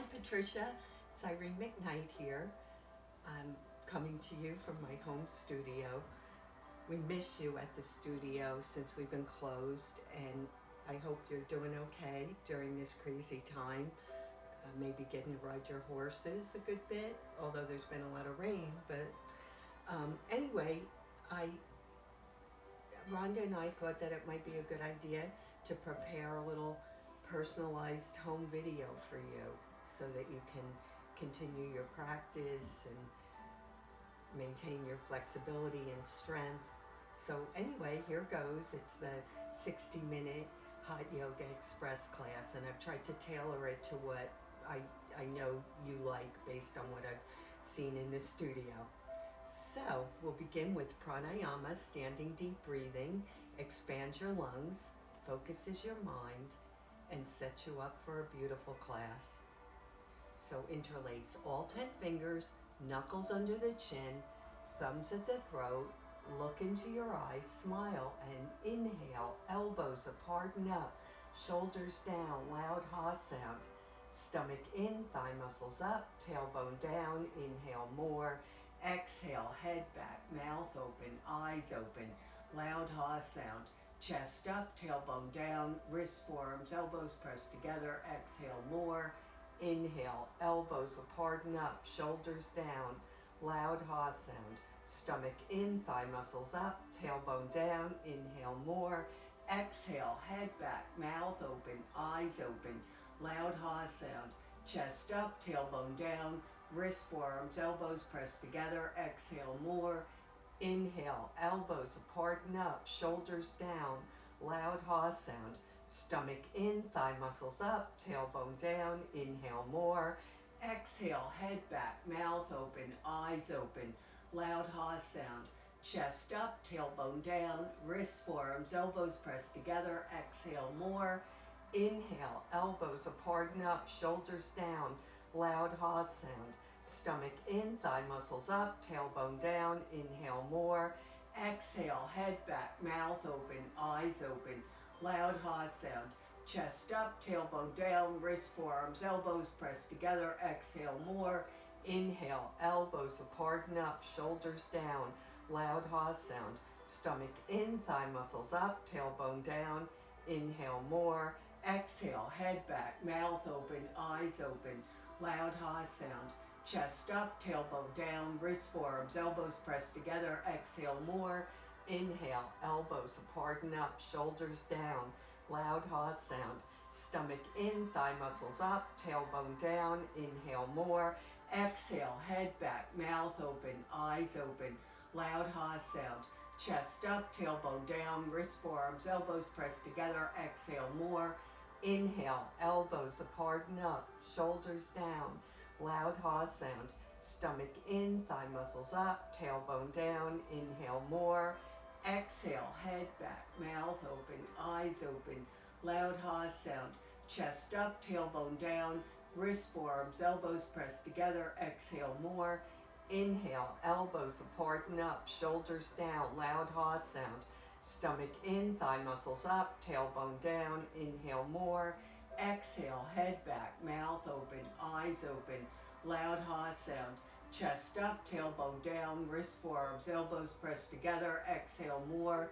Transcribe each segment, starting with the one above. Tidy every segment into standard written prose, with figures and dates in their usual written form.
Hi Patricia, it's Irene McKnight here. I'm coming to you from my home studio. We miss you at the studio since we've been closed, and I hope you're doing okay during this crazy time. Maybe getting to ride your horses a good bit, although there's been a lot of rain. But anyway, I Rhonda and I thought that it might be a good idea to prepare a little personalized home video for you so that you can continue your practice and maintain your flexibility and strength. So anyway, here goes. It's the 60-minute Hot Yoga Express class, and I've tried to tailor it to what I know you like based on what I've seen in the studio. So we'll begin with pranayama, standing deep breathing, expands your lungs, focuses your mind, and sets you up for a beautiful class. So interlace all 10 fingers, knuckles under the chin, thumbs at the throat, look into your eyes, smile, and inhale, elbows apart and up, shoulders down, loud ha sound. Stomach in, thigh muscles up, tailbone down, inhale more. Exhale, head back, mouth open, eyes open, loud ha sound. Chest up, tailbone down, wrists, forearms, elbows pressed together. Exhale more. Inhale, elbows apart and up, shoulders down, loud ha sound. Stomach in, thigh muscles up, tailbone down, inhale more. Exhale, head back, mouth open, eyes open, loud ha sound. Chest up, tailbone down, wrists, forearms, elbows pressed together. Exhale more. Inhale, elbows apart and up, shoulders down, loud ha sound. Stomach in, thigh muscles up, tailbone down, inhale more. Exhale, head back, mouth open, eyes open, loud ha sound. Chest up, tailbone down, wrists, forearms, elbows pressed together. Exhale more. Inhale, elbows apart and up, shoulders down, loud ha sound. Stomach in, thigh muscles up, tailbone down, inhale more. Exhale, head back, mouth open, eyes open, loud ha sound. Chest up, tailbone down, wrists, forearms, elbows pressed together. Exhale more. Inhale, elbows apart and up, shoulders down, loud ha sound. Stomach in, thigh muscles up, tailbone down, inhale more. Exhale, head back, mouth open, eyes open, loud ha sound. Chest up, tailbone down, wrists, forearms, elbows pressed together. Exhale more. Inhale, elbows apart and up, shoulders down, loud ha sound. Stomach in, thigh muscles up, tailbone down, inhale more. Exhale, head back, mouth open, eyes open, loud ha sound. Chest up, tailbone down, wrists, forearms, elbows pressed together. Exhale more. Inhale, elbows apart and up, shoulders down, loud ha sound. Stomach in, thigh muscles up, tailbone down, inhale more. Exhale, head back, mouth open, eyes open, loud ha sound. Chest up, tailbone down, wrists, forearms, elbows pressed together. Exhale more. Inhale, elbows apart and up, shoulders down, loud ha sound. Stomach in, thigh muscles up, tailbone down, inhale more. Exhale, head back, mouth open, eyes open, loud ha sound. Chest up, tailbone down, wrists, forearms, elbows pressed together. Exhale more.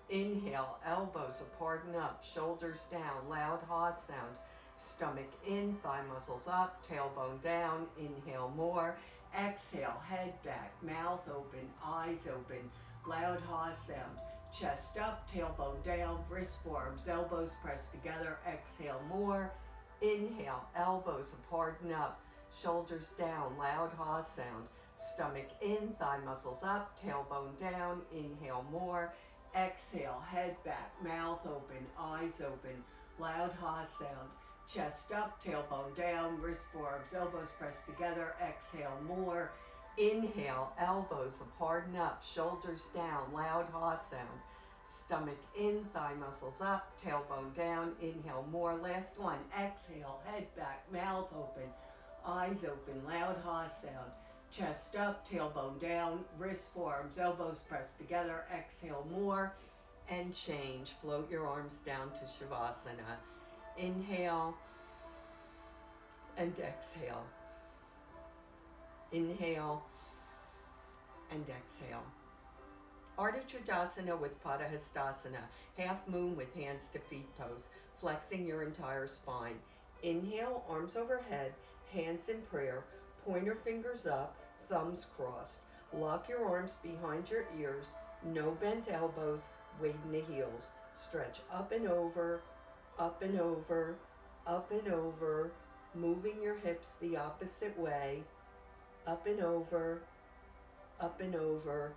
Inhale, elbows apart and up, shoulders down, loud ha sound. Stomach in, thigh muscles up, tailbone down, inhale more. Exhale, head back, mouth open, eyes open, loud ha sound. Chest up, tailbone down, wrists, forearms, elbows pressed together. Exhale more. Inhale, elbows apart and up, shoulders down, loud ha sound. Stomach in, thigh muscles up, tailbone down, inhale more. Exhale, head back, mouth open, eyes open, loud ha sound. Chest up, tailbone down, wrists, forearms, elbows pressed together. Exhale more. Inhale, elbows apart and up, shoulders down, loud ha sound. Stomach in, thigh muscles up, tailbone down, inhale more. Last one. Exhale, head back, mouth open, eyes open, loud ha sound. Chest up, tailbone down, wrists, forearms, elbows pressed together. Exhale more. And change. Float your arms down to Shavasana. Inhale. and exhale. Inhale and exhale. Ardha Trikonasana with Padahastasana, half moon with hands to feet pose, flexing your entire spine. Inhale, arms overhead, hands in prayer, pointer fingers up, thumbs crossed. Lock your arms behind your ears, no bent elbows, weight in the heels. Stretch up and over, up and over, up and over, moving your hips the opposite way, up and over, up and over,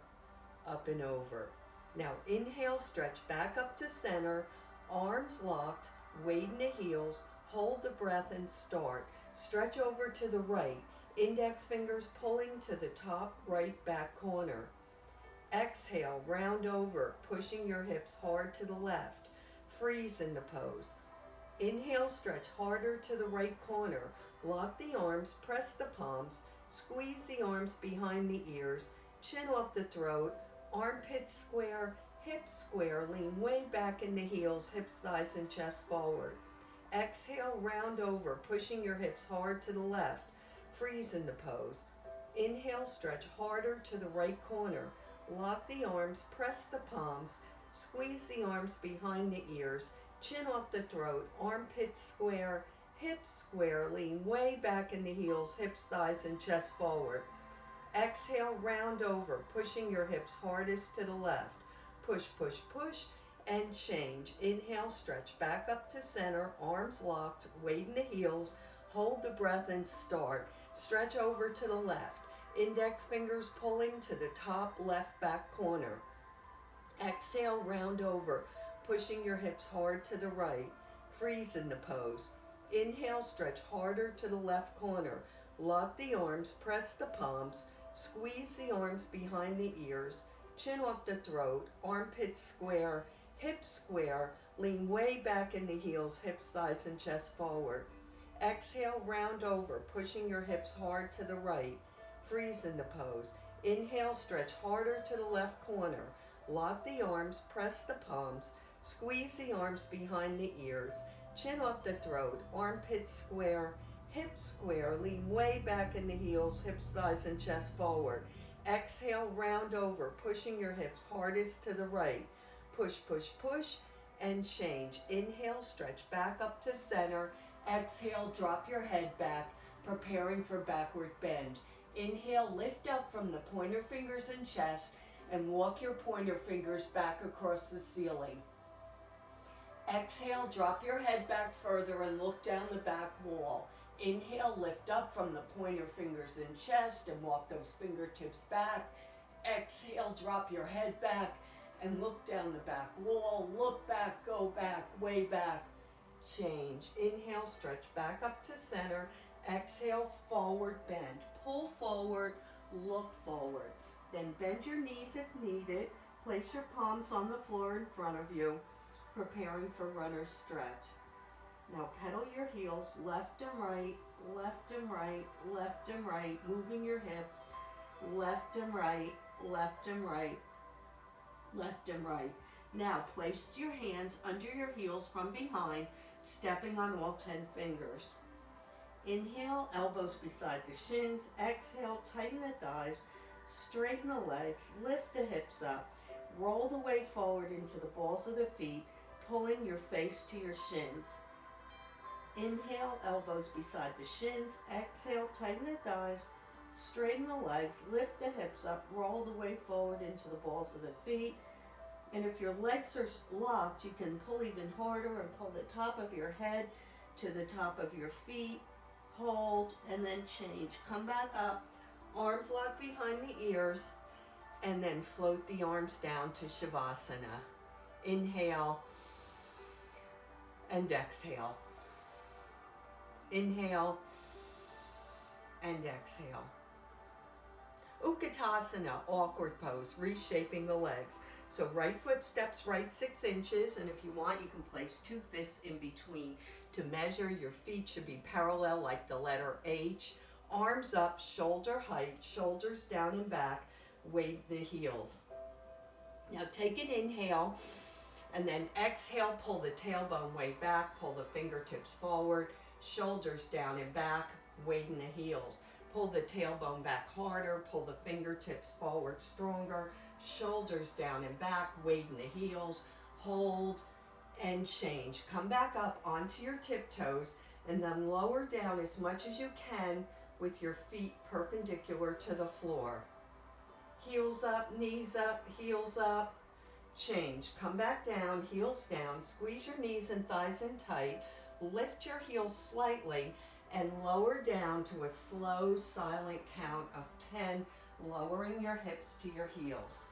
up and over. Now inhale, stretch back up to center, arms locked, weight in the heels, hold the breath and start. Stretch over to the right, index fingers pulling to the top right back corner. Exhale, round over, pushing your hips hard to the left. Freeze in the pose. Inhale, stretch harder to the right corner. Lock the arms, press the palms, squeeze the arms behind the ears, chin off the throat, armpits square, hips square, lean way back in the heels, hips, thighs, and chest forward. Exhale, round over, pushing your hips hard to the left. Freeze in the pose. Inhale, stretch harder to the right corner. Lock the arms, press the palms, squeeze the arms behind the ears, chin off the throat, armpits square, hips square, lean way back in the heels, hips, thighs, and chest forward. Exhale, round over, pushing your hips hardest to the left. Push, push, push, and change. Inhale, stretch back up to center, arms locked, weight in the heels, hold the breath and start. Stretch over to the left, index fingers pulling to the top left back corner. Exhale, round over, pushing your hips hard to the right. Freeze in the pose. Inhale, stretch harder to the left corner. Lock the arms, press the palms, squeeze the arms behind the ears, chin off the throat, armpits square, hips square, lean way back in the heels, hips, thighs, and chest forward. Exhale, round over, pushing your hips hard to the right. Freeze in the pose. Inhale, stretch harder to the left corner. Lock the arms, press the palms, squeeze the arms behind the ears, chin off the throat, armpits square, hips square, lean way back in the heels, hips, thighs, and chest forward. Exhale, round over, pushing your hips hardest to the right. Push, push, push, and change. Inhale, stretch back up to center. Exhale, drop your head back, preparing for backward bend. Inhale, lift up from the pointer fingers and chest, and walk your pointer fingers back across the ceiling. Exhale, drop your head back further and look down the back wall. Inhale, lift up from the pointer fingers and chest and walk those fingertips back. Exhale, drop your head back and look down the back wall. Look back, go back, way back. Change. Inhale, stretch back up to center. Exhale, forward bend. Pull forward, look forward. Then bend your knees if needed. Place your palms on the floor in front of you, preparing for runner's stretch. Now pedal your heels left and right, left and right, left and right, moving your hips left and right, left and right, left and right. Now place your hands under your heels from behind, stepping on all 10 fingers. Inhale, elbows beside the shins. Exhale, tighten the thighs, straighten the legs, lift the hips up, roll the weight forward into the balls of the feet, pulling your face to your shins. Inhale, elbows beside the shins. Exhale, tighten the thighs, straighten the legs, lift the hips up, roll the weight forward into the balls of the feet. And if your legs are locked, you can pull even harder and pull the top of your head to the top of your feet. Hold, and then change. Come back up, arms locked behind the ears, and then float the arms down to Shavasana. Inhale and exhale. Inhale and exhale. Utkatasana, awkward pose, reshaping the legs. So right foot steps right 6 inches, and if you want, you can place 2 fists in between to measure. Your feet should be parallel like the letter H. Arms up, shoulder height, shoulders down and back, wave the heels. Now take an inhale, and then exhale, pull the tailbone way back, pull the fingertips forward, Shoulders down and back, weight in the heels. Pull the tailbone back harder, pull the fingertips forward stronger, shoulders down and back, weight in the heels, hold and change. Come back up onto your tiptoes and then lower down as much as you can with your feet perpendicular to the floor. Heels up, knees up, heels up, change. Come back down, heels down, squeeze your knees and thighs in tight, lift your heels slightly and lower down to a slow, silent count of 10, lowering your hips to your heels.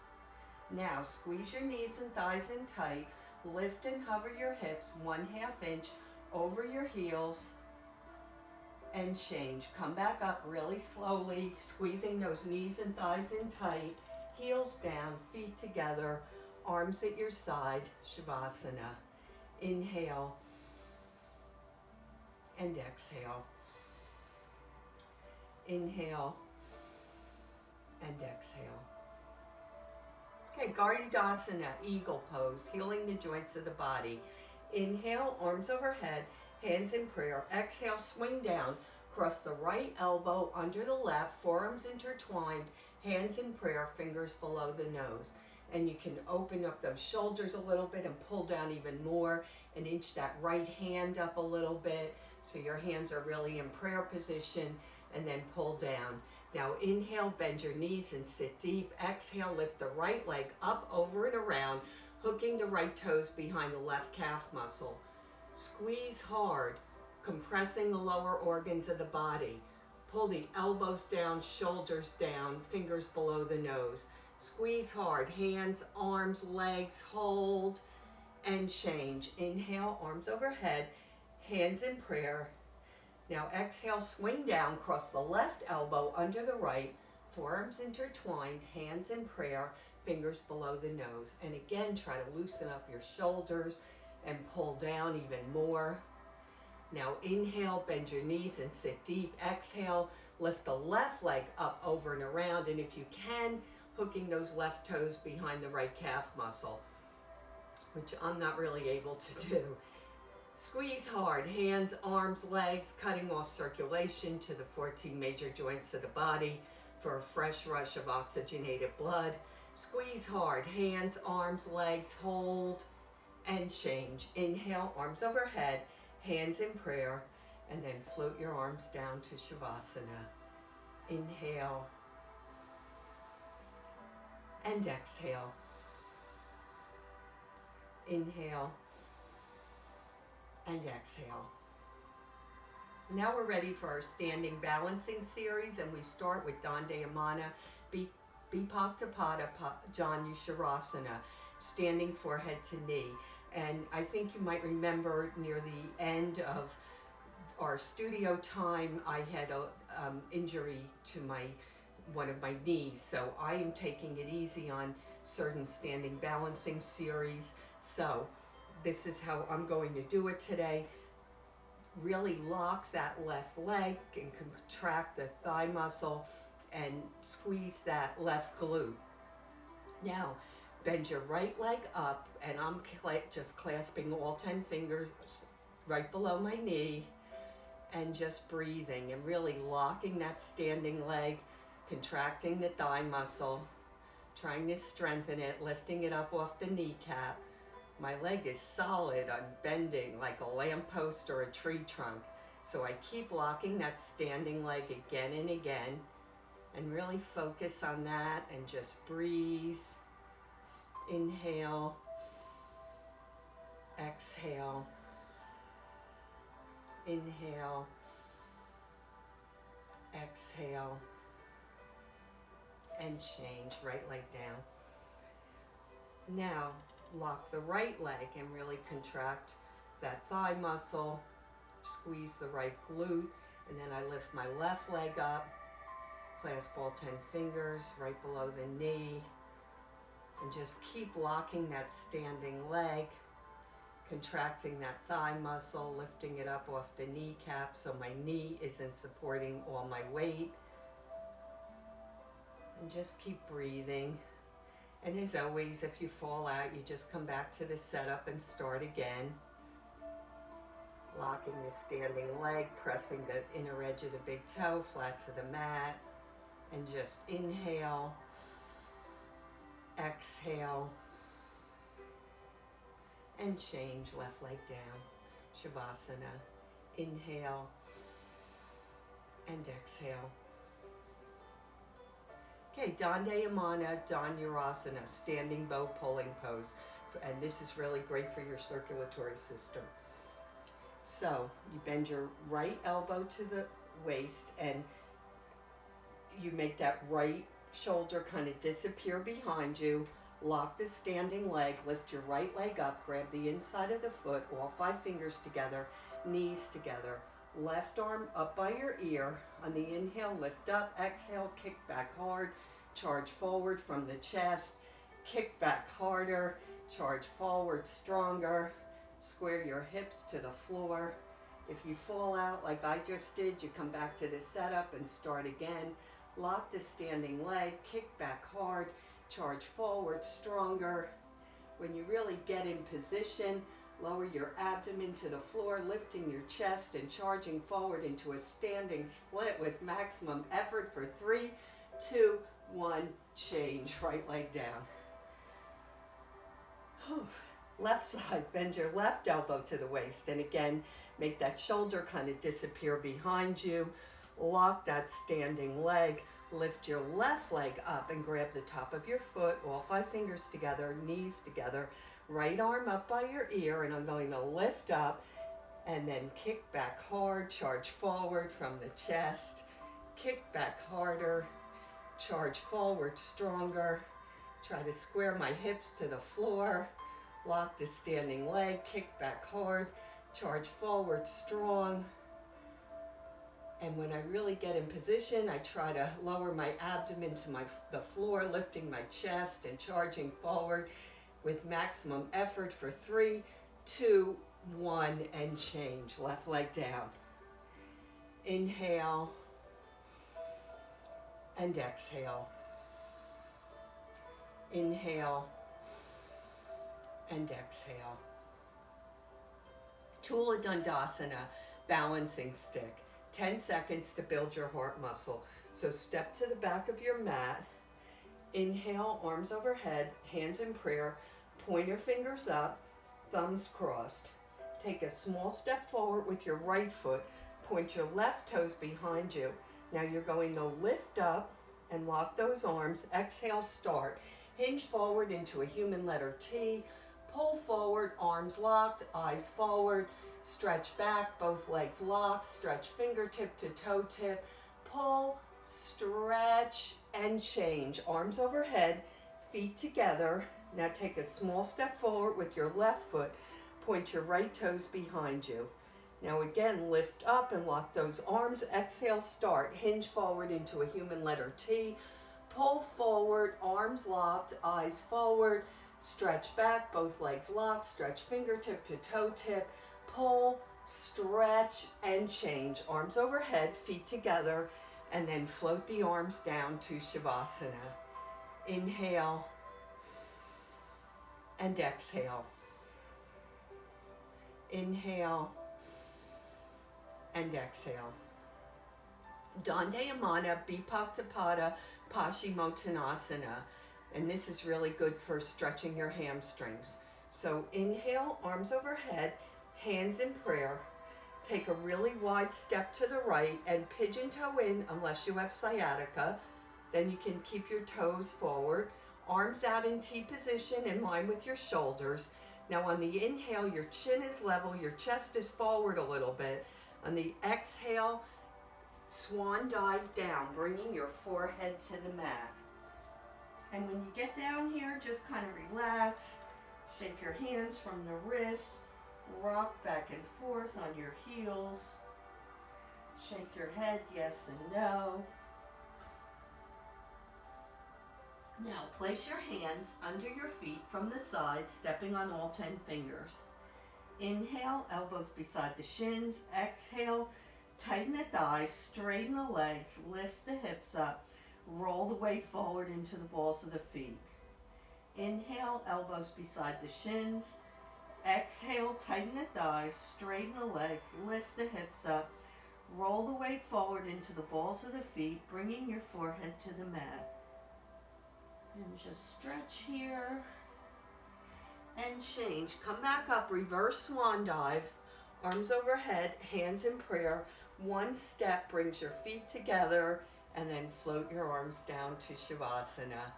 Now squeeze your knees and thighs in tight, lift and hover your hips 1/2 inch over your heels and change. Come back up really slowly, squeezing those knees and thighs in tight, heels down, feet together, arms at your side, Shavasana. Inhale and exhale. Inhale and exhale. Okay, Garudasana, eagle pose, healing the joints of the body. Inhale, arms overhead, hands in prayer. Exhale, swing down, cross the right elbow under the left, forearms intertwined, hands in prayer, fingers below the nose. And you can open up those shoulders a little bit and pull down even more and inch that right hand up a little bit so your hands are really in prayer position, and then pull down. Now inhale, bend your knees and sit deep. Exhale, lift the right leg up, over and around, hooking the right toes behind the left calf muscle. Squeeze hard, compressing the lower organs of the body. Pull the elbows down, shoulders down, fingers below the nose. Squeeze hard, hands, arms, legs, hold, and change. Inhale, arms overhead, hands in prayer. Now exhale, swing down, cross the left elbow under the right, forearms intertwined, hands in prayer, fingers below the nose. And again, try to loosen up your shoulders and pull down even more. Now inhale, bend your knees and sit deep. Exhale, lift the left leg up, over and around, and if you can, hooking those left toes behind the right calf muscle, which I'm not really able to do. Squeeze hard, hands, arms, legs, cutting off circulation to the 14 major joints of the body for a fresh rush of oxygenated blood. Squeeze hard, hands, arms, legs, hold, and change. Inhale, arms overhead, hands in prayer, and then float your arms down to Shavasana. Inhale and exhale. Inhale and exhale. Now we're ready for our standing balancing series, and we start with Dandayamana Bipaktapada Janusharasana, standing forehead to knee. And I think you might remember near the end of our studio time, I had a injury to one of my knees, so I am taking it easy on certain standing balancing series. So this is how I'm going to do it today. Really lock that left leg and contract the thigh muscle and squeeze that left glute. Now, bend your right leg up, and I'm just clasping all 10 fingers right below my knee and just breathing and really locking that standing leg, contracting the thigh muscle, trying to strengthen it, lifting it up off the kneecap. My leg is solid, I'm bending like a lamppost or a tree trunk. So I keep locking that standing leg again and again and really focus on that and just breathe. Inhale, exhale, inhale, exhale, and change. Right leg down. Now, lock the right leg and really contract that thigh muscle, squeeze the right glute, and then I lift my left leg up, clasp all 10 fingers right below the knee, and just keep locking that standing leg, contracting that thigh muscle, lifting it up off the kneecap so my knee isn't supporting all my weight, and just keep breathing. And as always, if you fall out, you just come back to the setup and start again. locking the standing leg, pressing the inner edge of the big toe flat to the mat, and just inhale, exhale, and change. Left leg down, Shavasana. Inhale and exhale. Okay, Dandayamana Dhanurasana, standing bow pulling pose. And this is really great for your circulatory system. So you bend your right elbow to the waist and you make that right shoulder kind of disappear behind you. Lock the standing leg, lift your right leg up, grab the inside of the foot, all 5 fingers together, knees together. Left arm up by your ear. On the inhale, lift up. Exhale, kick back hard. Charge forward from the chest. Kick back harder. Charge forward stronger. Square your hips to the floor. If you fall out like I just did, you come back to the setup and start again. Lock the standing leg. Kick back hard. Charge forward stronger. When you really get in position, lower your abdomen to the floor, lifting your chest and charging forward into a standing split with maximum effort for 3, 2, 1, change. Right leg down. Left side, bend your left elbow to the waist. And again, make that shoulder kind of disappear behind you. Lock that standing leg. Lift your left leg up and grab the top of your foot, all 5 fingers together, knees together. Right arm up by your ear, and I'm going to lift up and then kick back hard, charge forward from the chest, kick back harder, charge forward stronger. Try to square my hips to the floor, lock the standing leg, kick back hard, charge forward strong. And when I really get in position, I try to lower my abdomen to the floor, lifting my chest and charging forward with maximum effort for 3, 2, 1, and change. Left leg down. Inhale and exhale. Inhale and exhale. Tula Dandasana, balancing stick. 10 seconds to build your heart muscle. So step to the back of your mat. Inhale, arms overhead, hands in prayer, pointer fingers up, thumbs crossed. Take a small step forward with your right foot. Point your left toes behind you. Now you're going to lift up and lock those arms. Exhale, start. Hinge forward into a human letter T. Pull forward, arms locked, eyes forward. Stretch back, both legs locked. Stretch fingertip to toe tip. Pull, stretch, and change. Arms overhead, feet together. Now take a small step forward with your left foot. Point your right toes behind you. Now again, lift up and lock those arms. Exhale, start. Hinge forward into a human letter T. Pull forward, arms locked, eyes forward. Stretch back, both legs locked. Stretch fingertip to toe tip. Pull, stretch, and change. Arms overhead, feet together, and then float the arms down to Shavasana. Inhale and exhale. Inhale and exhale. Dandayamana Bipaktapada Paschimottanasana. And this is really good for stretching your hamstrings. So inhale, arms overhead, hands in prayer. Take a really wide step to the right and pigeon toe in unless you have sciatica. Then you can keep your toes forward. Arms out in T position in line with your shoulders. Now on the inhale, your chin is level, your chest is forward a little bit. On the exhale, swan dive down, bringing your forehead to the mat. And when you get down here, just kind of relax. Shake your hands from the wrists. Rock back and forth on your heels. Shake your head yes and no. Now place your hands under your feet from the side, stepping on all 10 fingers. Inhale, elbows beside the shins. Exhale, tighten the thighs, straighten the legs, lift the hips up, roll the weight forward into the balls of the feet. Inhale, elbows beside the shins. Exhale, tighten the thighs, straighten the legs, lift the hips up, roll the weight forward into the balls of the feet, bringing your forehead to the mat. And just stretch here and change. Come back up, reverse swan dive, arms overhead, hands in prayer. One step brings your feet together, and then float your arms down to Shavasana.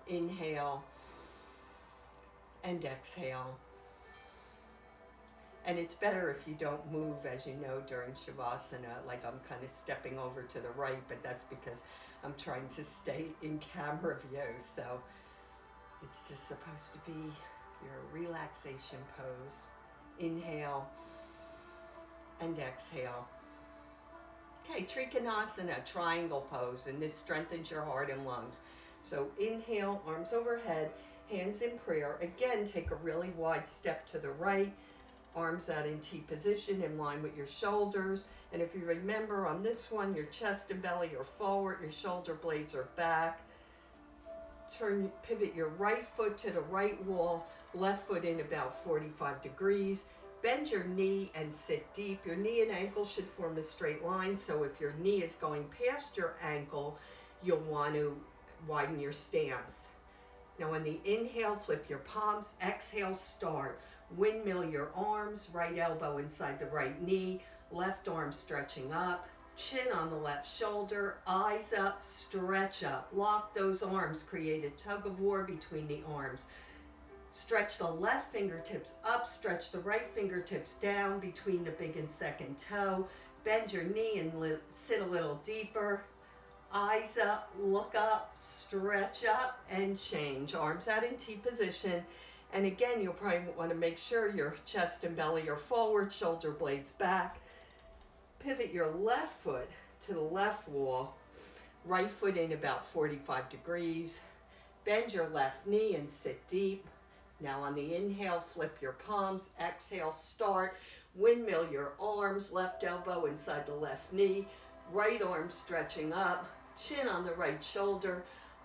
Inhale and exhale. And it's better if you don't move, as you know, during Shavasana. Like I'm kind of stepping over to the right, but that's because I'm trying to stay in camera view. So it's just supposed to be your relaxation pose. Inhale and exhale. Okay, Trikonasana, triangle pose, and this strengthens your heart and lungs. So inhale, arms overhead, hands in prayer. Again, take a really wide step to the right, arms out in T position in line with your shoulders. And if you remember on this one, your chest and belly are forward, your shoulder blades are back. Pivot your right foot to the right wall, left foot in about 45 degrees. Bend your knee and sit deep. Your knee and ankle should form a straight line. So if your knee is going past your ankle, you'll want to widen your stance. Now on the inhale, flip your palms. Exhale, start. Windmill your arms, right elbow inside the right knee, left arm stretching up, chin on the left shoulder, eyes up, stretch up. Lock those arms, create a tug of war between the arms. Stretch the left fingertips up, stretch the right fingertips down between the big and second toe. Bend your knee and sit a little deeper. Eyes up, look up, stretch up, and change. Arms out in T position. And again, you'll probably want to make sure your chest and belly are forward, shoulder blades back. Pivot your left foot to the left wall, right foot in about 45 degrees. Bend your left knee and sit deep. Now on the inhale, flip your palms. Exhale, start. Windmill your arms, left elbow inside the left knee, right arm stretching up, chin on the right shoulder,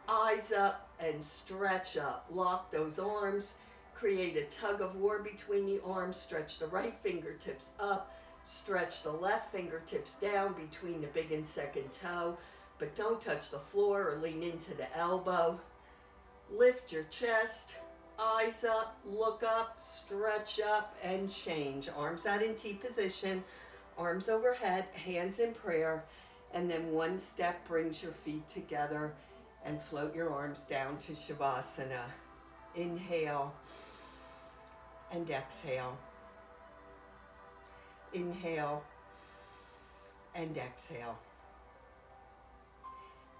eyes up and stretch up. Lock those arms. Create a tug of war between the arms. Stretch the right fingertips up. Stretch the left fingertips down between the big and second toe, but don't touch the floor or lean into the elbow. Lift your chest, eyes up, look up, stretch up, and change. Arms out in T position, arms overhead, hands in prayer, and then one step brings your feet together and float your arms down to Shavasana. Inhale and exhale. Inhale and exhale.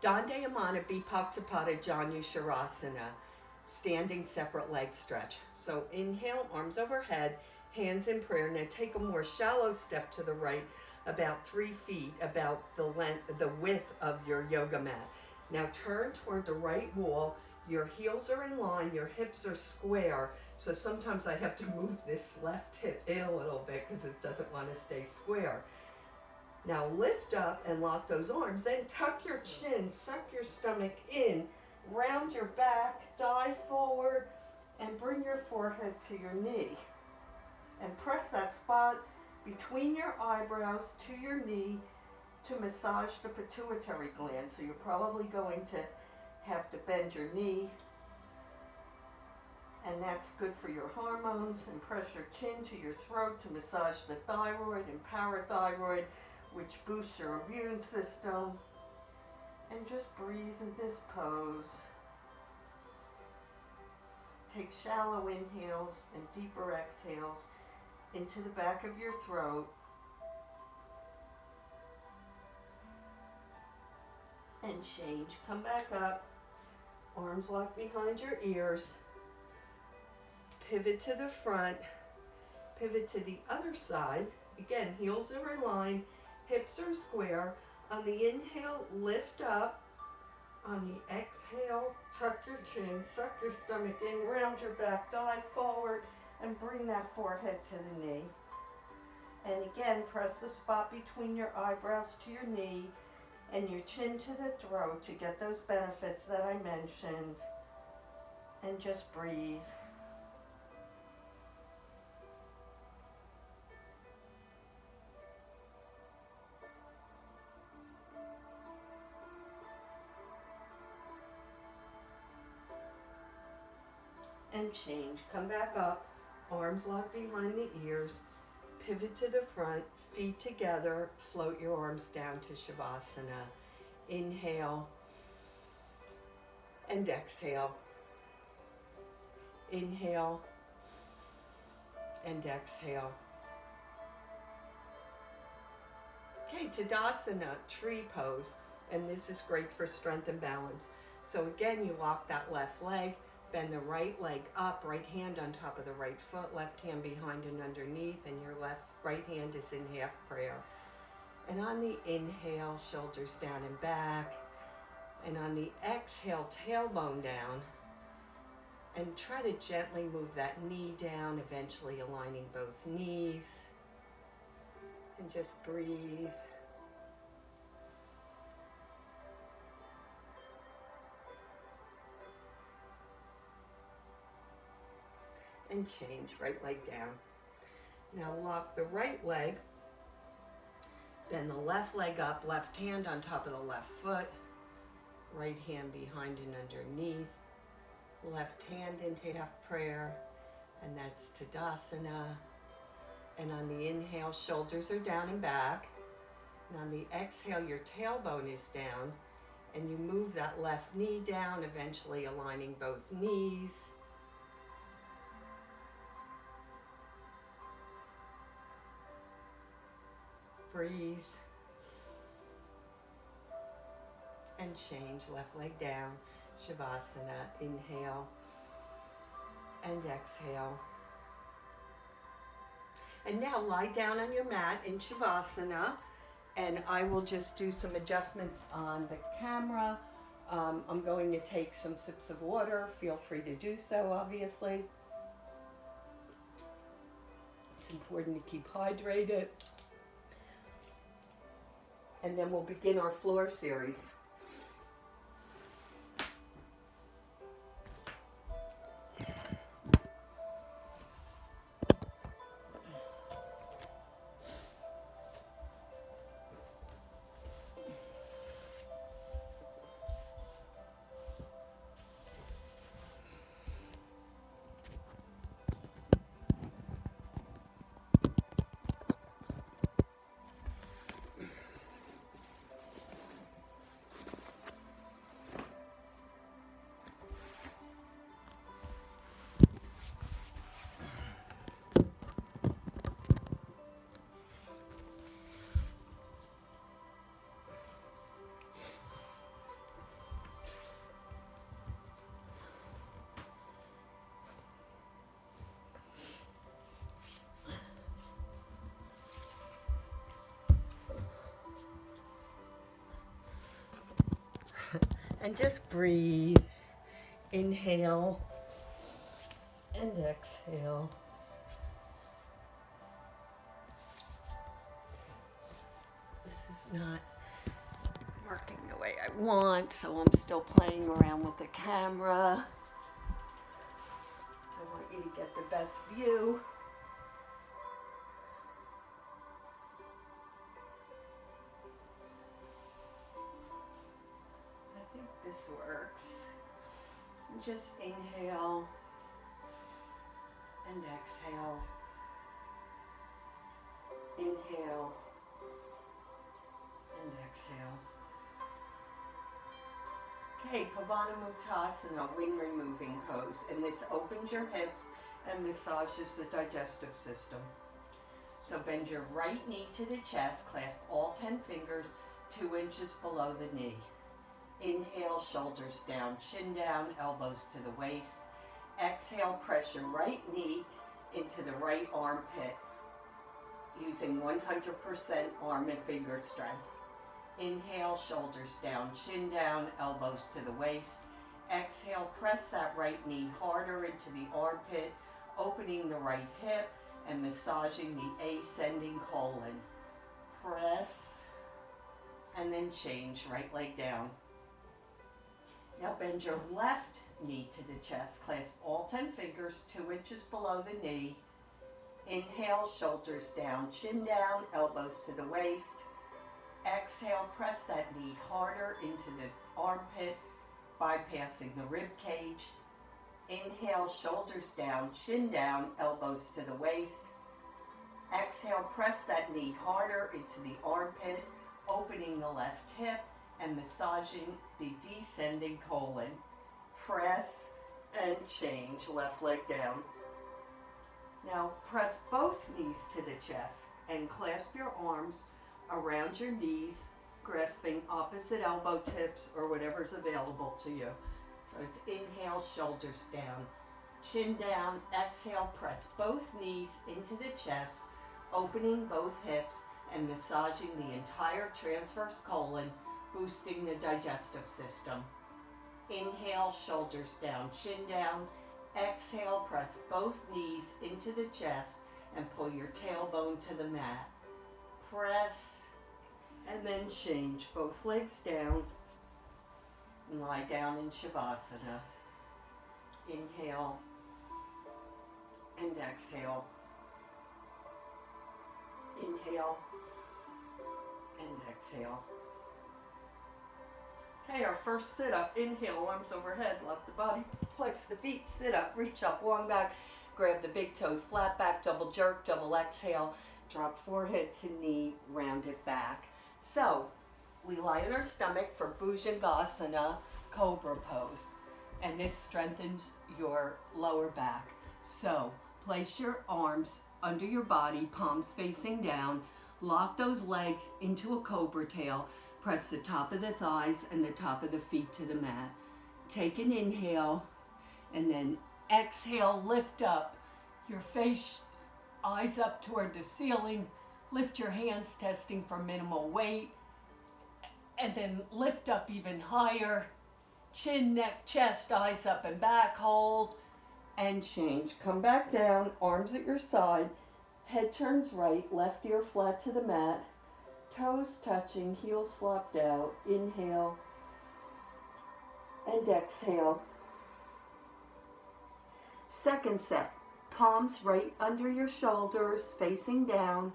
Dandayamana Bipaktapada Janu Sharasana, standing separate leg stretch. So inhale, arms overhead, hands in prayer. Now take a more shallow step to the right, about 3 feet, about the width of your yoga mat. Now turn toward the right wall. Your heels are in line, your hips are square. So sometimes I have to move this left hip in a little bit because it doesn't want to stay square. Now lift up and lock those arms. Then tuck your chin, suck your stomach in, round your back, dive forward, and bring your forehead to your knee. And press that spot between your eyebrows to your knee to massage the pituitary gland. So you're probably going to have to bend your knee, and that's good for your hormones. And press your chin to your throat to massage the thyroid and parathyroid, which boosts your immune system. And just breathe in this pose. Take shallow inhales and deeper exhales into the back of your throat. And change. Come back up. Arms locked behind your ears. Pivot to the front. Pivot to the other side. Again, heels are aligned. Hips are square. On the inhale, lift up. On the exhale, tuck your chin, suck your stomach in, round your back, dive forward, and bring that forehead to the knee. And again, press the spot between your eyebrows to your knee and your chin to the throat to get those benefits that I mentioned. And just breathe. and change. Come back up, arms locked behind the ears, pivot to the front, feet together, float your arms down to Shavasana. Inhale and exhale. Inhale and exhale. Okay, Tadasana, tree pose, and this is great for strength and balance. So again, you lock that left leg, bend the right leg up, right hand on top of the right foot, left hand behind and underneath, and your right hand is in half prayer. And on the inhale, shoulders down and back, and on the exhale, tailbone down, and try to gently move that knee down, eventually aligning both knees, and just breathe. And change, right leg down. Now lock the right leg, bend the left leg up, left hand on top of the left foot, right hand behind and underneath, left hand into half prayer, and that's Tadasana. And on the inhale, shoulders are down and back. And on the exhale, your tailbone is down, and you move that left knee down, eventually aligning both knees. Breathe. And change, left leg down, Shavasana, inhale and exhale. And now lie down on your mat in Shavasana, and I will just do some adjustments on the camera. I'm going to take some sips of water. Feel free to do so, obviously. It's important to keep hydrated. And then we'll begin our floor series. And just breathe. Inhale and exhale. This is not working the way I want, so I'm still playing around with the camera. I want you to get the best view. I think this works. Just inhale and exhale. Inhale and exhale. Okay, Pavanamuktasana, wing removing pose. And this opens your hips and massages the digestive system. So bend your right knee to the chest, clasp all 10 fingers 2 inches below the knee. Inhale, shoulders down, chin down, elbows to the waist. Exhale, press your right knee into the right armpit using 100% arm and finger strength. Inhale, shoulders down, chin down, elbows to the waist. Exhale, press that right knee harder into the armpit, opening the right hip and massaging the ascending colon. Press and then change, right leg down. Now bend your left knee to the chest, clasp all 10 fingers 2 inches below the knee. Inhale, shoulders down, chin down, elbows to the waist. Exhale, press that knee harder into the armpit, bypassing the rib cage. Inhale, shoulders down, chin down, elbows to the waist. Exhale, press that knee harder into the armpit, opening the left hip and massaging the descending colon. Press and change, left leg down. Now press both knees to the chest and clasp your arms around your knees, grasping opposite elbow tips or whatever's available to you. So it's inhale, shoulders down, chin down. Exhale, press both knees into the chest, opening both hips and massaging the entire transverse colon, boosting the digestive system. Inhale, shoulders down, chin down. Exhale, press both knees into the chest and pull your tailbone to the mat. Press and then change, both legs down, and lie down in Shavasana. Inhale and exhale. Inhale and exhale. Okay, our first sit-up. Inhale, arms overhead, lock the body, flex the feet, sit up, reach up, long back, grab the big toes flat back, double jerk, double exhale, drop forehead to knee, round it back. So, we lie on our stomach for Bhujangasana, Cobra pose, and this strengthens your lower back. So, place your arms under your body, palms facing down, lock those legs into a cobra tail, press the top of the thighs and the top of the feet to the mat. Take an inhale and then exhale, lift up your face, eyes up toward the ceiling, lift your hands, testing for minimal weight, and then lift up even higher, chin, neck, chest, eyes up and back, hold, and change. Come back down, arms at your side, head turns right, left ear flat to the mat, toes touching, heels flopped out. Inhale and exhale. Second set, palms right under your shoulders, facing down.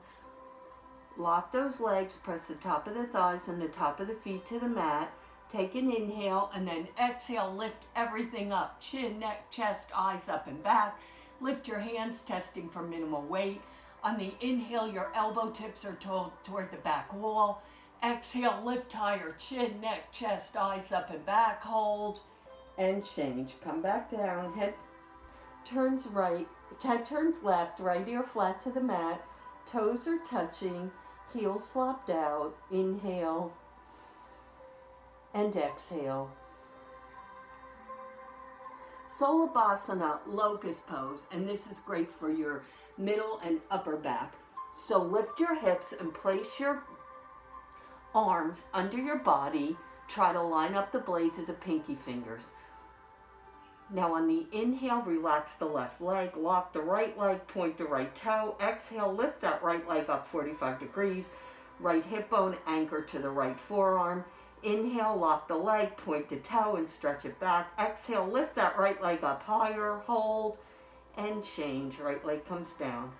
Lock those legs, press the top of the thighs and the top of the feet to the mat. Take an inhale and then exhale, lift everything up. Chin, neck, chest, eyes up and back. Lift your hands, testing for minimal weight. On the inhale, your elbow tips are toward the back wall. Exhale, lift higher, chin, neck, chest, eyes up and back, hold, and change. Come back down, head turns right, head turns left, right ear flat to the mat, toes are touching, heels flopped out. Inhale and exhale. Salabhasana, locust pose, and this is great for your middle and upper back. So lift your hips and place your arms under your body. Try to line up the blades of the pinky fingers. Now on the inhale, relax the left leg, lock the right leg, point the right toe. Exhale, lift that right leg up 45 degrees. Right hip bone, anchor to the right forearm. Inhale, lock the leg, point the toe and stretch it back. Exhale, lift that right leg up higher, hold, and change. Right leg comes down.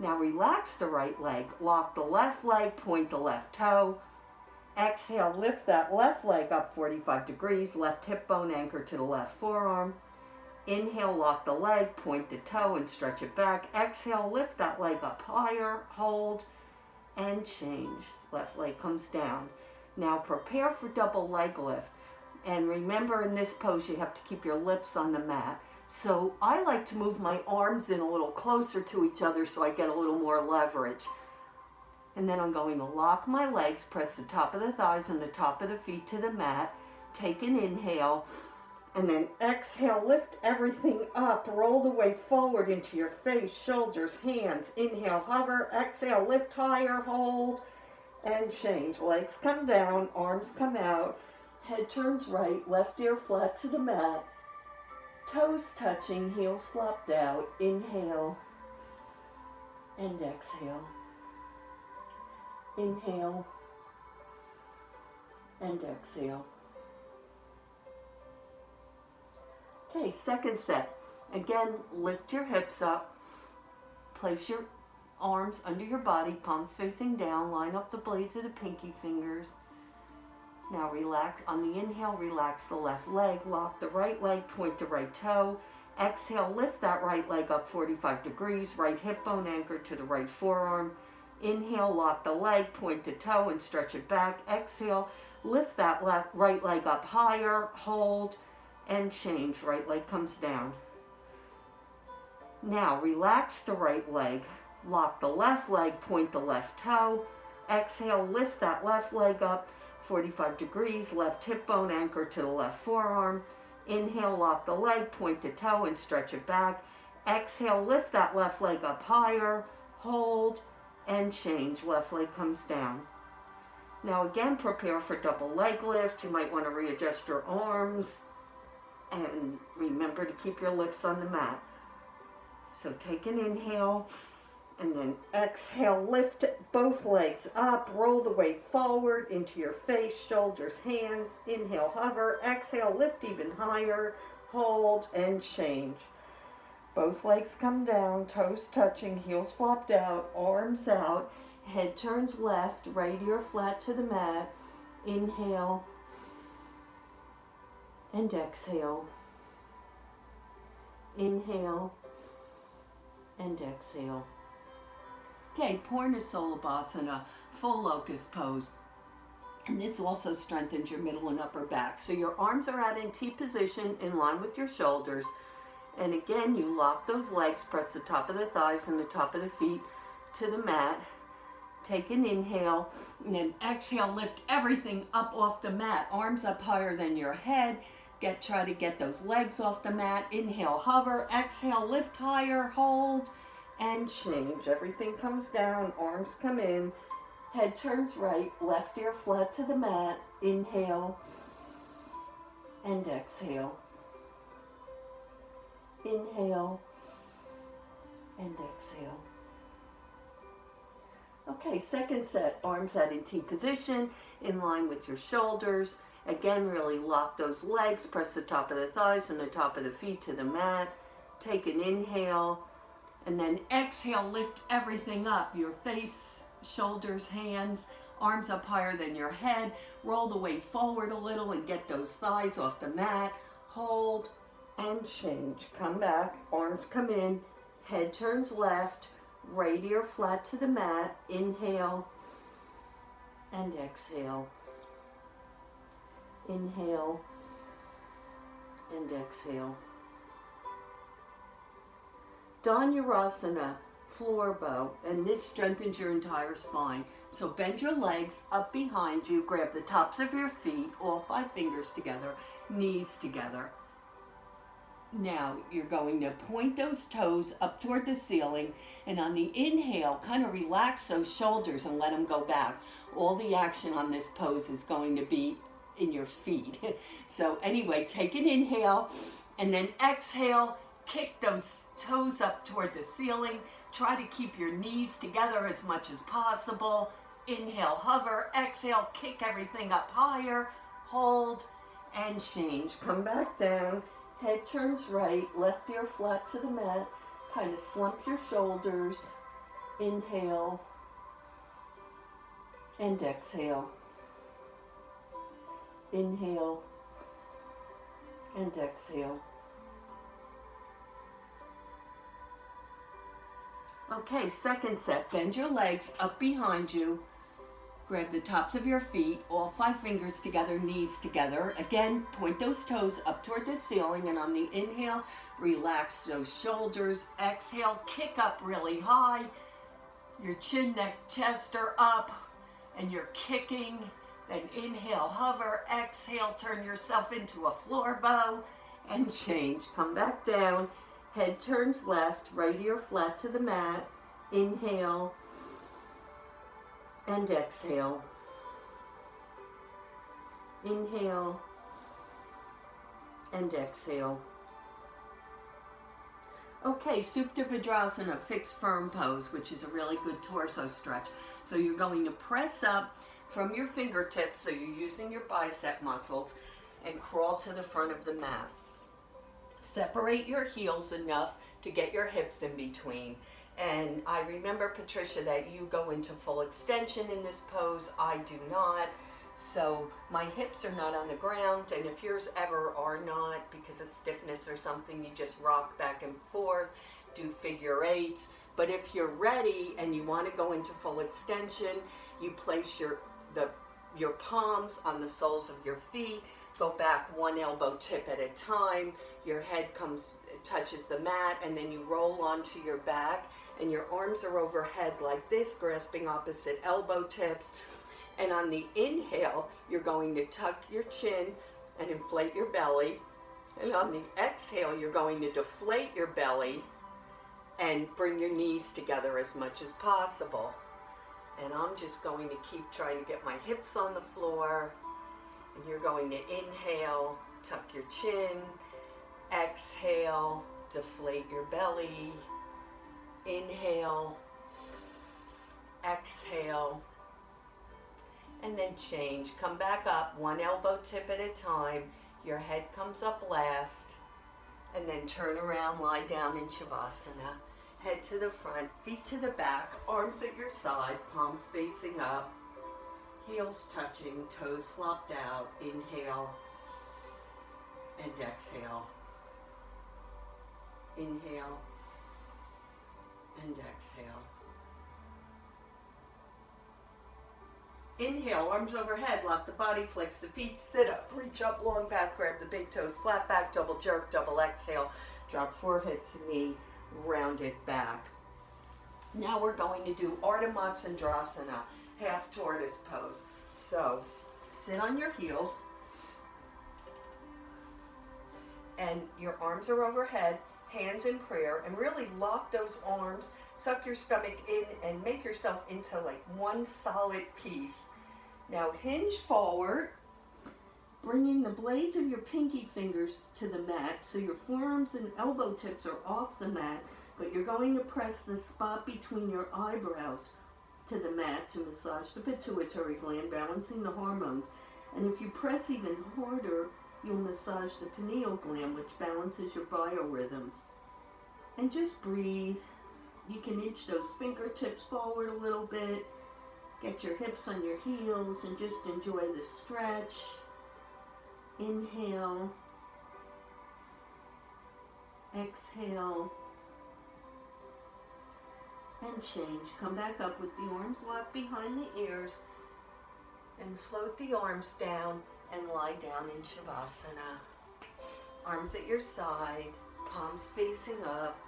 Now relax the right leg, lock the left leg, point the left toe. Exhale, lift that left leg up 45 degrees, left hip bone anchor to the left forearm. Inhale, lock the leg, point the toe and stretch it back. Exhale, lift that leg up higher, hold, and change. Left leg comes down. Now prepare for double leg lift. And remember, in this pose, you have to keep your lips on the mat. So I like to move my arms in a little closer to each other so I get a little more leverage. And then I'm going to lock my legs, press the top of the thighs and the top of the feet to the mat. Take an inhale, and then exhale, lift everything up. Roll the weight forward into your face, shoulders, hands. Inhale, hover. Exhale, lift higher, hold, and change. Legs come down, arms come out. Head turns right, left ear flat to the mat. Toes touching, heels flopped out. Inhale and exhale. Inhale and exhale. Okay, second set. Again, lift your hips up. Place your arms under your body, palms facing down. Line up the blades of the pinky fingers. Now relax. On the inhale, relax the left leg, lock the right leg, point the right toe. Exhale, lift that right leg up 45 degrees, right hip bone anchored to the right forearm. Inhale, lock the leg, point the toe and stretch it back. Exhale, lift that right leg up higher, hold, and change. Right leg comes down. Now relax the right leg, lock the left leg, point the left toe. Exhale, lift that left leg up 45 degrees, left hip bone anchored to the left forearm. Inhale, lock the leg, point the toe and stretch it back. Exhale, lift that left leg up higher, hold, and change. Left leg comes down. Now again, prepare for double leg lift. You might want to readjust your arms and remember to keep your lips on the mat. So take an inhale and then exhale, lift both legs up, roll the weight forward into your face, shoulders, hands. Inhale, hover. Exhale, lift even higher, hold, and change. Both legs come down, toes touching, heels flopped out, arms out, head turns left, right ear flat to the mat. Inhale and exhale. Inhale and exhale. Okay, Purna Sulabhasana, full locust pose. And this also strengthens your middle and upper back. So your arms are out in T position in line with your shoulders. And again, you lock those legs, press the top of the thighs and the top of the feet to the mat. Take an inhale, and then exhale, lift everything up off the mat. Arms up higher than your head. Try to get those legs off the mat. Inhale, hover. Exhale, lift higher, hold, and change. Everything comes down, arms come in, head turns right, left ear flat to the mat. Inhale and exhale. Inhale and exhale. Okay, second set, arms out in T position, in line with your shoulders. Again, really lock those legs, press the top of the thighs and the top of the feet to the mat. Take an inhale, and then exhale, lift everything up. Your face, shoulders, hands, arms up higher than your head. Roll the weight forward a little and get those thighs off the mat. Hold and change. Come back, arms come in, head turns left, right ear flat to the mat. Inhale and exhale. Inhale and exhale. Dhanurasana, floor bow, and this strengthens your entire spine. So bend your legs up behind you, grab the tops of your feet, all 5 fingers together, knees together. Now you're going to point those toes up toward the ceiling, and on the inhale, kind of relax those shoulders and let them go back. All the action on this pose is going to be in your feet. So anyway, take an inhale, and then exhale, kick those toes up toward the ceiling. Try to keep your knees together as much as possible. Inhale, hover. Exhale, kick everything up higher. Hold and change. Come back down. Head turns right, left ear flat to the mat. Kind of slump your shoulders. Inhale and exhale. Inhale and exhale. Okay, second set. Bend your legs up behind you. Grab the tops of your feet, all 5 fingers together, knees together. Again, point those toes up toward the ceiling, and on the inhale, relax those shoulders. Exhale, kick up really high. Your chin, neck, chest are up, and you're kicking. Then inhale, hover. Exhale, turn yourself into a floor bow and change. Come back down. Head turns left, right ear flat to the mat. Inhale and exhale. Inhale and exhale. Okay, Supta Vajrasana, fixed firm pose, which is a really good torso stretch. So you're going to press up from your fingertips, so you're using your bicep muscles, and crawl to the front of the mat. Separate your heels enough to get your hips in between. And I remember, Patricia, that you go into full extension in this pose. I do not. So my hips are not on the ground, and if yours ever are not because of stiffness or something, you just rock back and forth, do figure eights. But if you're ready and you want to go into full extension, you place your palms on the soles of your feet, go back one elbow tip at a time, your head touches the mat, and then you roll onto your back, and your arms are overhead like this, grasping opposite elbow tips. And on the inhale, you're going to tuck your chin and inflate your belly. And on the exhale, you're going to deflate your belly and bring your knees together as much as possible. And I'm just going to keep trying to get my hips on the floor. And you're going to inhale, tuck your chin, exhale, deflate your belly, inhale, exhale, and then change. Come back up, one elbow tip at a time. Your head comes up last, and then turn around, lie down in Shavasana. Head to the front, feet to the back, arms at your side, palms facing up, heels touching, toes flopped out. Inhale and exhale. Inhale and exhale. Inhale, arms overhead, lock the body, flex the feet, sit up, reach up, long back, grab the big toes, flat back, double jerk, double exhale, drop forehead to knee, rounded back. Now we're going to do Ardha Matsyendrasana, half tortoise pose. So sit on your heels and your arms are overhead, hands in prayer, and really lock those arms, suck your stomach in, and make yourself into like one solid piece. Now hinge forward, bringing the blades of your pinky fingers to the mat, so your forearms and elbow tips are off the mat, but you're going to press the spot between your eyebrows to the mat to massage the pituitary gland, balancing the hormones. And if you press even harder, you'll massage the pineal gland, which balances your biorhythms. And just breathe. You can inch those fingertips forward a little bit. Get your hips on your heels and just enjoy the stretch. Inhale. Exhale. And change. Come back up with the arms locked behind the ears. And float the arms down and lie down in Shavasana. Arms at your side, palms facing up,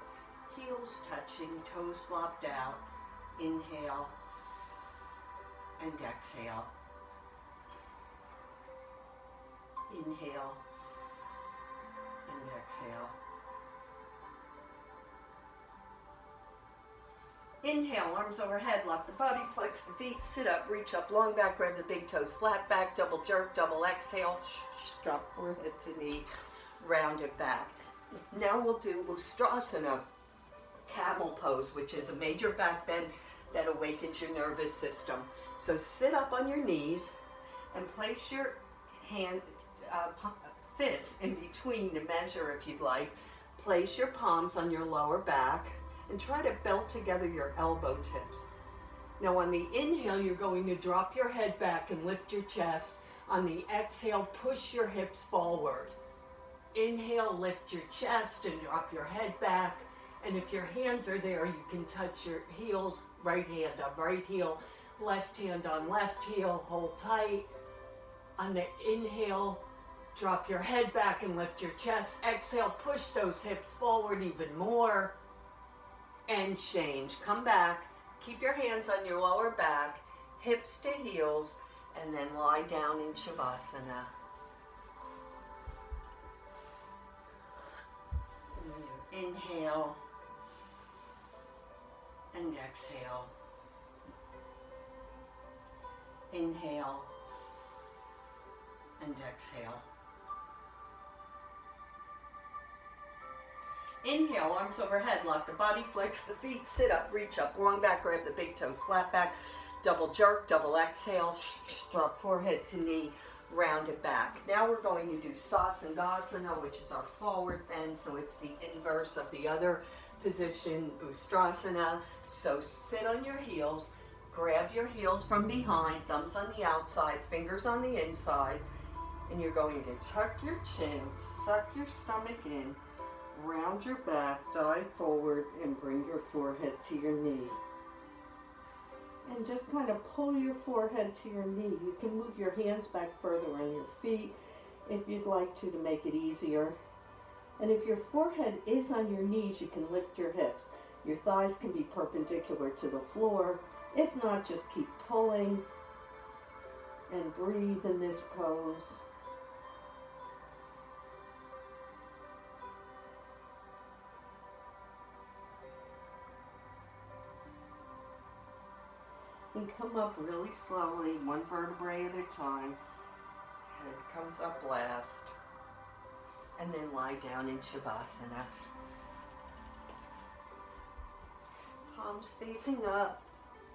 heels touching, toes flopped out. Inhale and exhale. Inhale and exhale. Inhale, arms overhead, lock the body, flex the feet, sit up, reach up, long back, grab the big toes, flat back, double jerk, double exhale, drop forehead to knee, round it back. Now we'll do Ustrasana, camel pose, which is a major back bend that awakens your nervous system. So sit up on your knees and place your fists in between to measure if you'd like. Place your palms on your lower back and try to belt together your elbow tips. Now on the inhale, you're going to drop your head back and lift your chest. On the exhale, push your hips forward. Inhale, lift your chest and drop your head back. And if your hands are there, you can touch your heels, right hand on right heel, left hand on left heel, hold tight. On the inhale, drop your head back and lift your chest. Exhale, push those hips forward even more. And change. Come back. Keep your hands on your lower back, hips to heels, and then lie down in Shavasana. Inhale and exhale. Inhale and exhale. Inhale, arms overhead, lock the body, flex the feet, sit up, reach up, long back, grab the big toes, flat back, double jerk, double exhale, drop forehead to knee, round it back. Now we're going to do Sasandasana, which is our forward bend, so it's the inverse of the other position, Ustrasana. So sit on your heels, grab your heels from behind, thumbs on the outside, fingers on the inside, and you're going to tuck your chin, suck your stomach in, round your back, dive forward, and bring your forehead to your knee. And just kind of pull your forehead to your knee. You can move your hands back further on your feet if you'd like to make it easier. And if your forehead is on your knees, you can lift your hips. Your thighs can be perpendicular to the floor. If not, just keep pulling and breathe in this pose. And come up really slowly, one vertebrae at a time. Head comes up last. And then lie down in Shavasana. Palms facing up,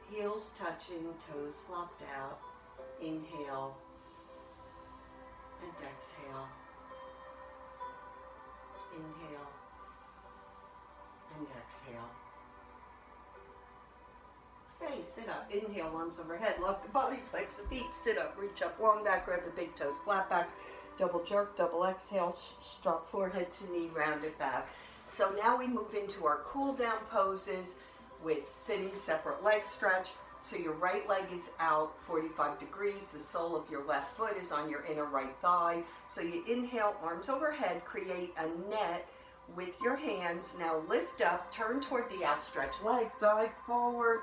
heels touching, toes flopped out. Inhale and exhale. Inhale and exhale. Okay, sit up. Inhale, arms overhead. Lock the body, flex the feet. Sit up, reach up, long back, grab the big toes, flat back. Double jerk, double exhale, drop forehead to knee, round it back. So now we move into our cool down poses with sitting separate leg stretch. So your right leg is out 45 degrees. The sole of your left foot is on your inner right thigh. So you inhale, arms overhead, create a net with your hands. Now lift up, turn toward the outstretched leg, dive forward,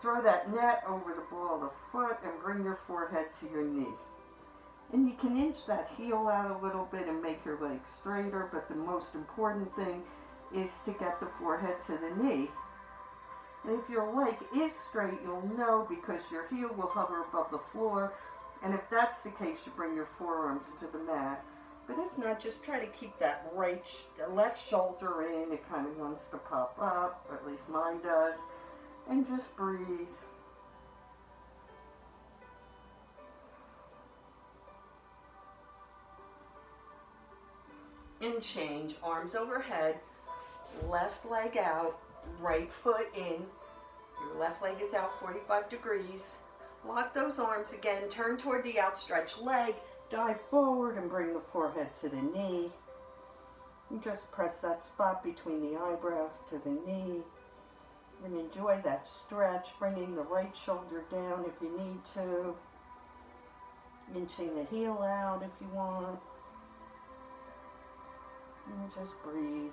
throw that net over the ball of the foot and bring your forehead to your knee. And you can inch that heel out a little bit and make your leg straighter, but the most important thing is to get the forehead to the knee. And if your leg is straight, you'll know because your heel will hover above the floor. And if that's the case, you bring your forearms to the mat. But if not, just try to keep that left shoulder in. It kind of wants to pop up, or at least mine does. And just breathe. And change, arms overhead, left leg out, right foot in. Your left leg is out 45 degrees. Lock those arms again, turn toward the outstretched leg, dive forward and bring the forehead to the knee. And just press that spot between the eyebrows to the knee. And enjoy that stretch, bringing the right shoulder down if you need to. Inching the heel out if you want. And just breathe.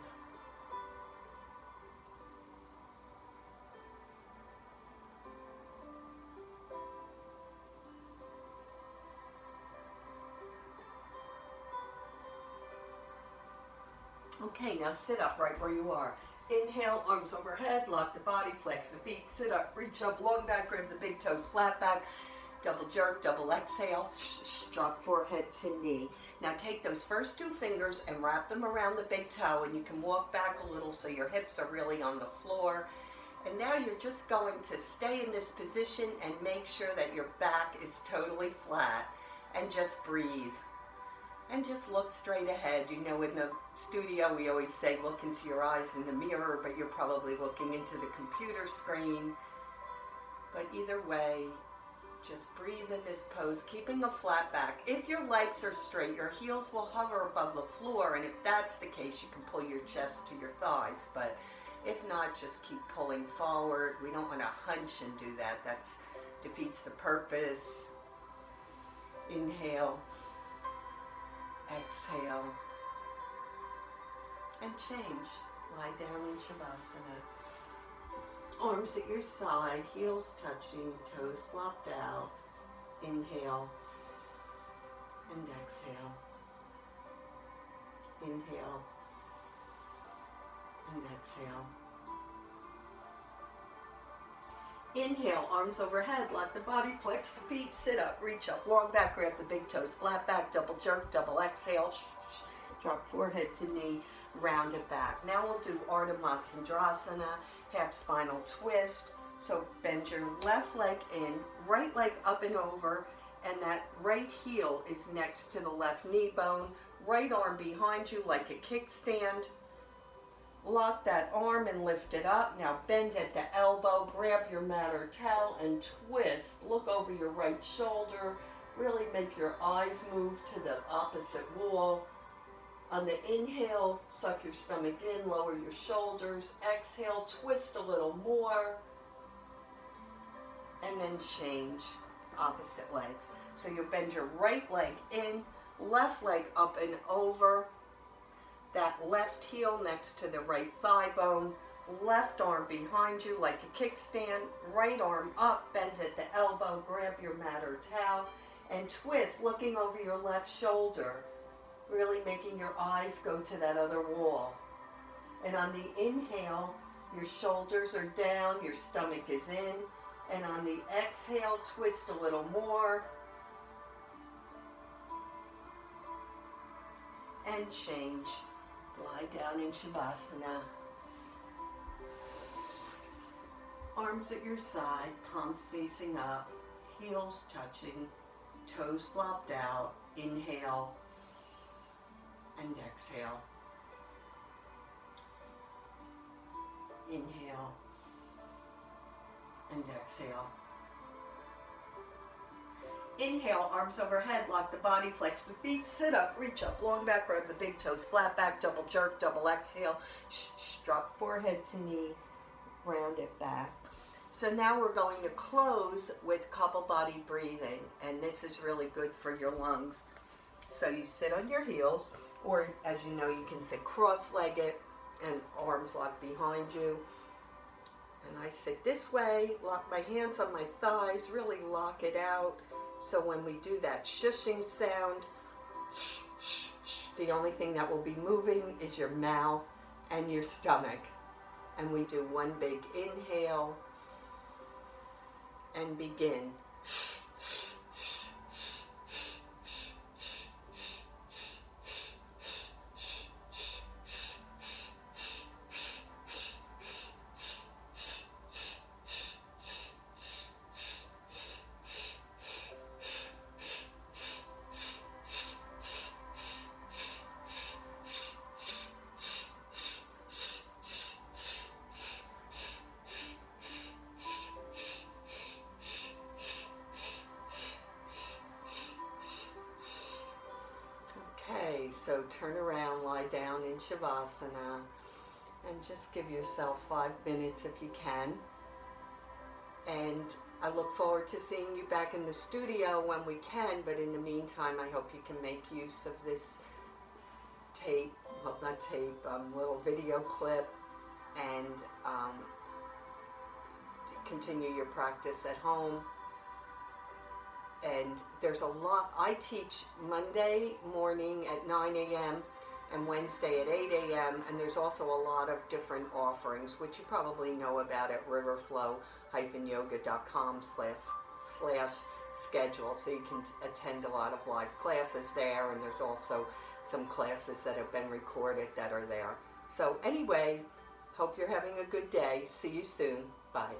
Okay, now sit up right where you are. Inhale, arms overhead, lock the body, flex the feet, sit up, reach up, long back, grab the big toes, flat back, double jerk, double exhale, drop forehead to knee. Now take those first two fingers and wrap them around the big toe, and you can walk back a little so your hips are really on the floor. And now you're just going to stay in this position and make sure that your back is totally flat, and just breathe. And just look straight ahead. You know, in the studio we always say look into your eyes in the mirror, but you're probably looking into the computer screen. But either way, just breathe in this pose, keeping a flat back. If your legs are straight, your heels will hover above the floor, and if that's the case, you can pull your chest to your thighs. But if not, just keep pulling forward. We don't want to hunch and do that. That defeats the purpose. Inhale. Exhale. And change. Lie down in Shavasana. Arms at your side, heels touching, toes flopped out. Inhale and exhale. Inhale and exhale. Inhale, arms overhead, lock the body, flex the feet, sit up, reach up, long back, grab the big toes, flat back, double jerk, double exhale, drop forehead to knee, round it back. Now we'll do Ardha Matsyendrasana, half spinal twist. So bend your left leg in, right leg up and over, and that right heel is next to the left knee bone, right arm behind you like a kickstand. lock that arm and lift it up. Now bend at the elbow, grab your mat or towel and twist. Look over your right shoulder. Really make your eyes move to the opposite wall. On the inhale, suck your stomach in, lower your shoulders. Exhale, twist a little more. And then change opposite legs. So you bend your right leg in, left leg up and over. That left heel next to the right thigh bone. Left arm behind you like a kickstand. Right arm up, bend at the elbow, grab your mat or towel, and twist, looking over your left shoulder. Really making your eyes go to that other wall. And on the inhale, your shoulders are down, your stomach is in. And on the exhale, twist a little more. And change. Lie down in Shavasana. Arms at your side, palms facing up, heels touching, toes flopped out. Inhale and exhale. Inhale and exhale. Inhale, arms overhead, lock the body, flex the feet, sit up, reach up, long back, grab the big toes, flat back, double jerk, double exhale. Drop forehead to knee, round it back. So now we're going to close with couple body breathing, and this is really good for your lungs. So you sit on your heels, or as you know, you can sit cross-legged and arms locked behind you. And I sit this way, lock my hands on my thighs, really lock it out. So when we do that shushing sound, the only thing that will be moving is your mouth and your stomach. And we do one big inhale and begin. Okay, so turn around, lie down in Shavasana, and just give yourself 5 minutes if you can. And I look forward to seeing you back in the studio when we can, but in the meantime, I hope you can make use of this tape, well, not tape, little video clip, and continue your practice at home. And there's a lot. I teach Monday morning at 9 a.m. and Wednesday at 8 a.m. And there's also a lot of different offerings, which you probably know about at riverflow-yoga.com/schedule. So you can attend a lot of live classes there. And there's also some classes that have been recorded that are there. So anyway, hope you're having a good day. See you soon. Bye.